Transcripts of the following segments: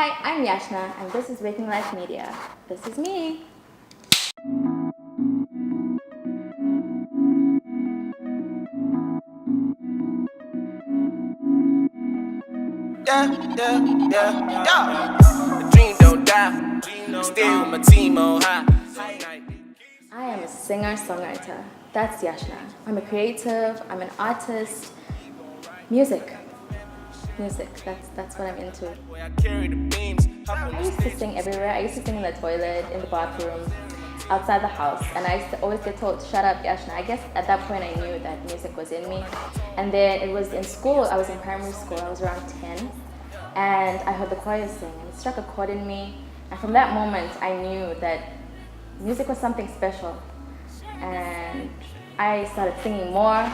Hi, I'm Yashna, and this is Waking Life Media. This is me. The dream don't die. Stay with my team on high. I am a singer-songwriter. That's Yashna. I'm a creative, I'm an artist. Music. That's what I'm into. I carry the beams. I used to sing everywhere. I used to sing in the toilet, in the bathroom, outside the house, and I used to always get told, shut up, Yashna. I guess at that point I knew that music was in me. And then it was in school, I was in primary school, I was around 10, and I heard the choir sing, and it struck a chord in me. And from that moment, I knew that music was something special. And I started singing more,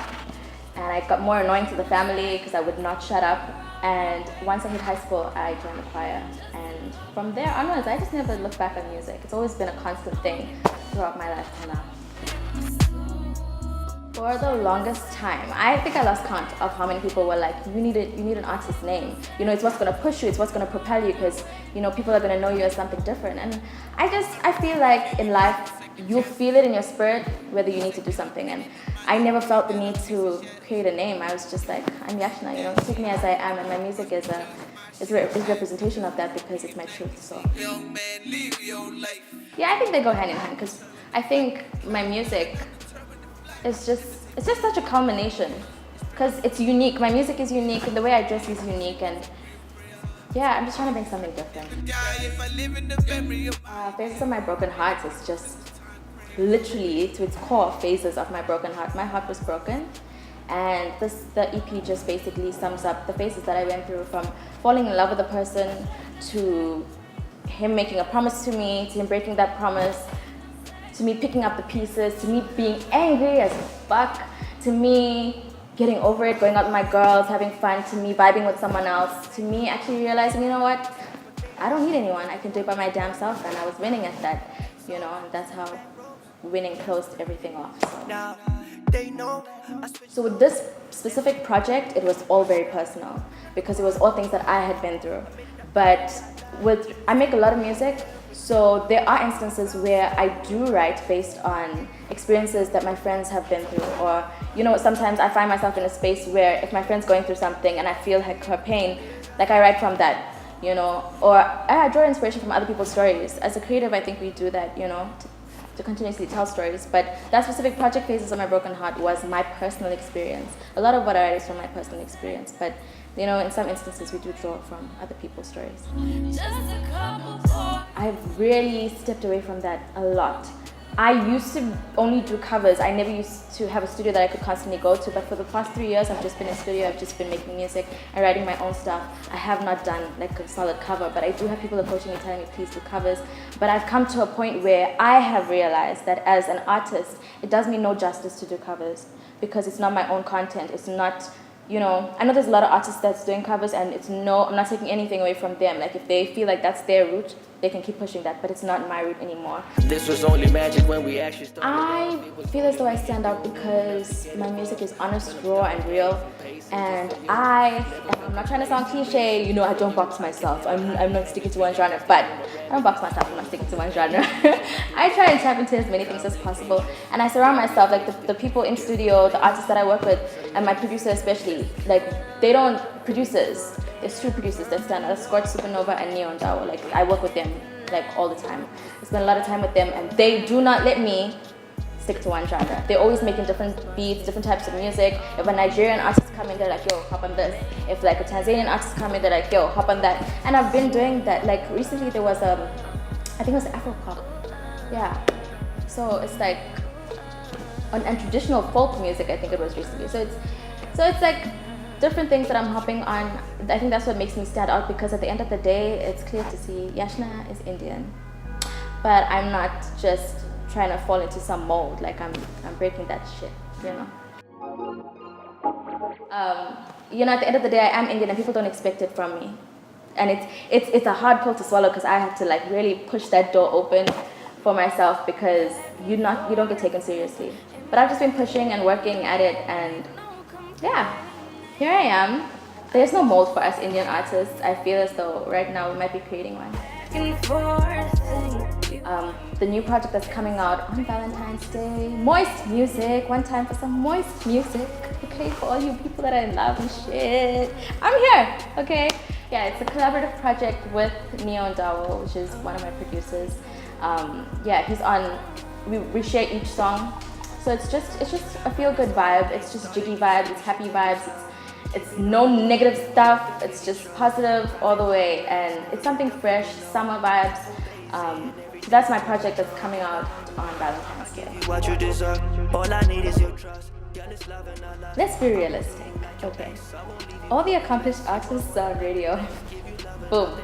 and I got more annoying to the family because I would not shut up. And once I hit high school, I joined the choir. And from there onwards, I just never looked back on music. It's always been a constant thing throughout my life till now. For the longest time, I think I lost count of how many people were like, you need an artist name. You know, it's what's gonna push you, it's what's gonna propel you, because you know people are gonna know you as something different. And I feel like in life, you feel it in your spirit whether you need to do something. And I never felt the need to create a name. I was just like, I'm Yashna, you know, take me as I am, and my music is a representation of that because it's my truth. So yeah, I think they go hand in hand because I think my music is just such a culmination because it's unique. My music is unique and the way I dress is unique, and yeah, I'm just trying to bring something different. Phases of my broken heart is just literally to its core phases of my broken heart. My heart was broken, and the EP just basically sums up the phases that I went through, from falling in love with a person to him making a promise to me, to him breaking that promise, to me picking up the pieces, to me being angry as fuck, to me getting over it, going out with my girls, having fun, to me vibing with someone else, to me actually realizing, you know what, I don't need anyone, I can do it by my damn self, and I was winning at that, you know, and that's how winning closed everything off. So with this specific project, it was all very personal because it was all things that I had been through. But I make a lot of music, so there are instances where I do write based on experiences that my friends have been through, or you know, sometimes I find myself in a space where if my friend's going through something and I feel like her pain, like I write from that, you know, or I draw inspiration from other people's stories. As a creative, I think we do that, you know, to continuously tell stories. But that specific project, Phases of My Broken Heart, was my personal experience. A lot of what I write is from my personal experience, but you know, in some instances we do draw from other people's stories. I've really stepped away from that a lot. I used to only do covers. I never used to have a studio that I could constantly go to, but for the past 3 years I've just been in studio, I've just been making music and writing my own stuff. I have not done like a solid cover, but I do have people approaching me telling me please do covers. But I've come to a point where I have realized that as an artist, it does me no justice to do covers because it's not my own content. It's not, you know, I know there's a lot of artists that's doing covers, and I'm not taking anything away from them. Like if they feel like that's their route, they can keep pushing that, but it's not my route anymore. This was only magic when we actually started. I feel as though I stand out because my music is honest, raw, and real. And I'm not trying to sound cliche, you know, I don't box myself. I'm not sticking to one genre, but I don't box myself, I'm not sticking to one genre. I try and tap into as many things as possible. And I surround myself, like the people in studio, the artists that I work with, and my producer especially, like they don't, producers, there's two producers that stand out, Scorch, Supernova, and Neon Dao. Like I work with them like all the time. I spend a lot of time with them, and they do not let me stick to one genre. They're always making different beats, different types of music. If a Nigerian artist come in, they're like, yo, hop on this. If like a Tanzanian artist come in, they're like, yo, hop on that. And I've been doing that. Like recently there was I think it was Afro pop. Yeah. So it's like and traditional folk music, I think it was recently. So it's like different things that I'm hopping on. I think that's what makes me stand out, because at the end of the day, it's clear to see Yashna is Indian. But I'm not just trying to fall into some mold, like I'm breaking that shit, you know? You know, at the end of the day, I am Indian and people don't expect it from me. And it's a hard pill to swallow because I have to like really push that door open for myself, because you don't get taken seriously. But I've just been pushing and working at it, and yeah, here I am, There's no mold for us Indian artists. I feel as though right now we might be creating one. The new project that's coming out on Valentine's Day, moist music. One time for some moist music. Okay, for all you people that are in love and shit, I'm here. Okay, yeah, it's a collaborative project with Neo and Dawo, which is one of my producers. Yeah, he's on. We share each song, so it's just a feel good vibe. It's just jiggy vibes. It's happy vibes. It's no negative stuff. It's just positive all the way, and it's something fresh, summer vibes. That's my project that's coming out on Valentine's Day. What you deserve, all I need is your trust. Let's be realistic, okay? All the accomplished artists are on radio. Boom.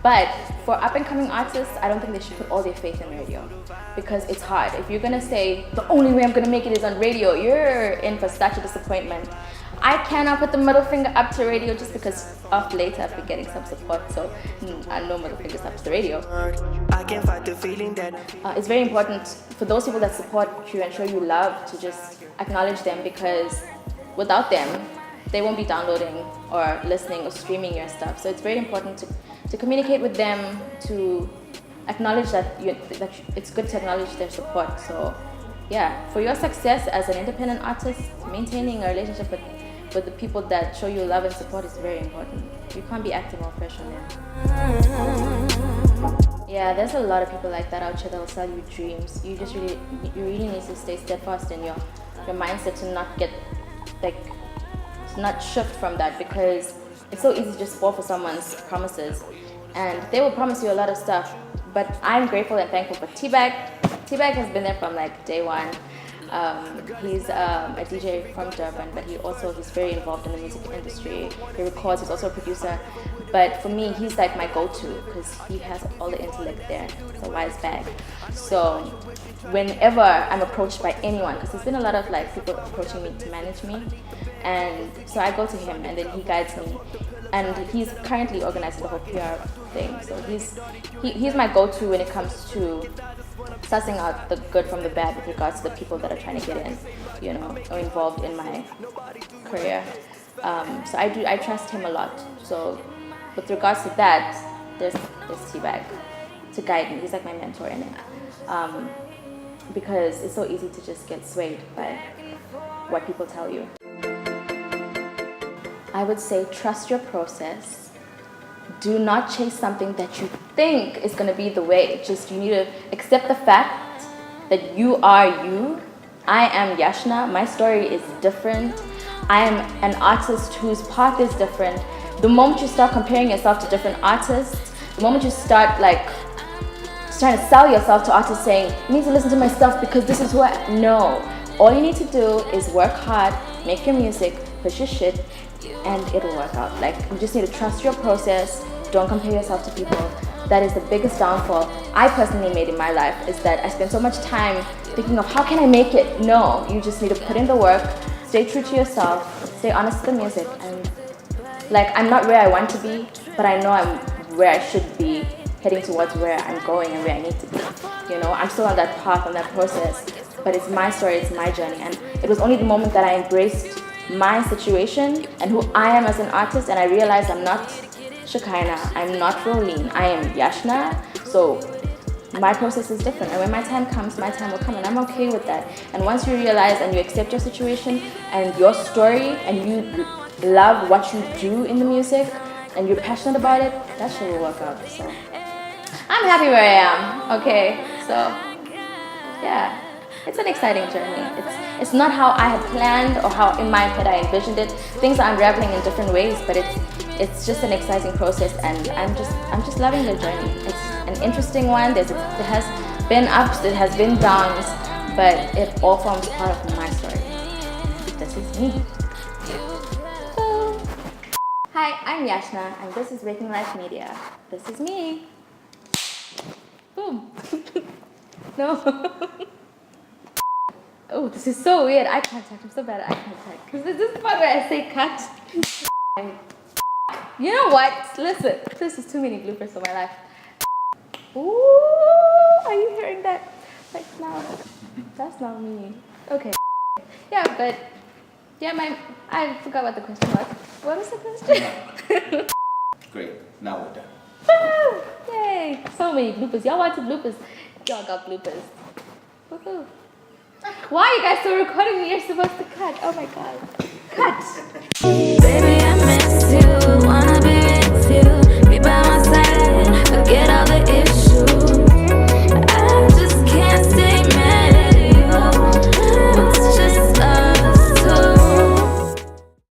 But for up-and-coming artists, I don't think they should put all their faith in radio, because it's hard. If you're gonna say, the only way I'm gonna make it is on radio, you're in for such a disappointment. I cannot put the middle finger up to radio just because of late I've been getting some support, so no middle fingers up to the radio. It's very important for those people that support you and show you love to just acknowledge them, because without them, they won't be downloading or listening or streaming your stuff. So it's very important to communicate with them, to acknowledge that it's good to acknowledge their support. So yeah, for your success as an independent artist, maintaining a relationship with the people that show you love and support is very important. You can't be acting all fresh on them. Yeah, there's a lot of people like that out here that will sell you dreams. You really need to stay steadfast in your mindset to not get to not shift from that, because it's so easy to just fall for someone's promises, and they will promise you a lot of stuff. But I'm grateful and thankful for T-Bag. T-Bag has been there from like day one. He's a DJ from Durban, but he's very involved in the music industry. He records, he's also a producer. But for me, he's like my go-to, because he has all the intellect there. It's a wise bag. So whenever I'm approached by anyone, because there's been a lot of like people approaching me to manage me, and so I go to him and then he guides me. And he's currently organizing the whole PR thing. So he's my go-to when it comes to sussing out the good from the bad with regards to the people that are trying to get in, or involved in my career. So I trust him a lot. So with regards to that, there's T-Bag to guide me. He's like my mentor in it. Because it's so easy to just get swayed by what people tell you. I would say trust your process. Do not chase something that you think is going to be the way. You need to accept the fact that you are you. I am Yashna. My story is different. I am an artist whose path is different. The moment you start comparing yourself to different artists, the moment you start trying to sell yourself to artists saying, you need to listen to my stuff because this is who I am. No. All you need to do is work hard, make your music, push your shit, and it'll work out. You just need to trust your process. Don't compare yourself to people. That is the biggest downfall I personally made in my life, is that I spent so much time thinking of how can I make it. No, you just need to put in the work, stay true to yourself, stay honest to the music. And I'm not where I want to be, but I know I'm where I should be, heading towards where I'm going and where I need to be. I'm still on that path, on that process, but it's my story, it's my journey. And it was only the moment that I embraced my situation and who I am as an artist, and I realized I'm not Shekinah, I'm not Rolene, I am Yashna. So my process is different, and when my time comes, my time will come, and I'm okay with that. And once you realize and you accept your situation and your story, and you love what you do in the music, and you're passionate about it, that shit will work out. So I'm happy where I am. Okay, so yeah, it's an exciting journey. It's not how I had planned or how in my head I envisioned it. Things are unraveling in different ways, but it's just an exciting process, and I'm just loving the journey. It's an interesting one. It has been ups, it has been downs, but it all forms part of my story. This is me. So, hi, I'm Yashna, and this is Waking Life Media. This is me. Boom. No. Oh, this is so weird. Eye contact. I'm so bad at eye contact. Because this is the part where I say cut. You know what? Listen. This is too many bloopers for my life. Ooh, are you hearing that? Now. That's not me. Okay. Yeah, but Yeah, I forgot what the question was. What was the question? Great. Now we're done. Woo! Yay! So many bloopers. Y'all wanted bloopers. Y'all got bloopers. Woohoo! Why are you guys still recording me? You're supposed to cut. Oh my god. Cut!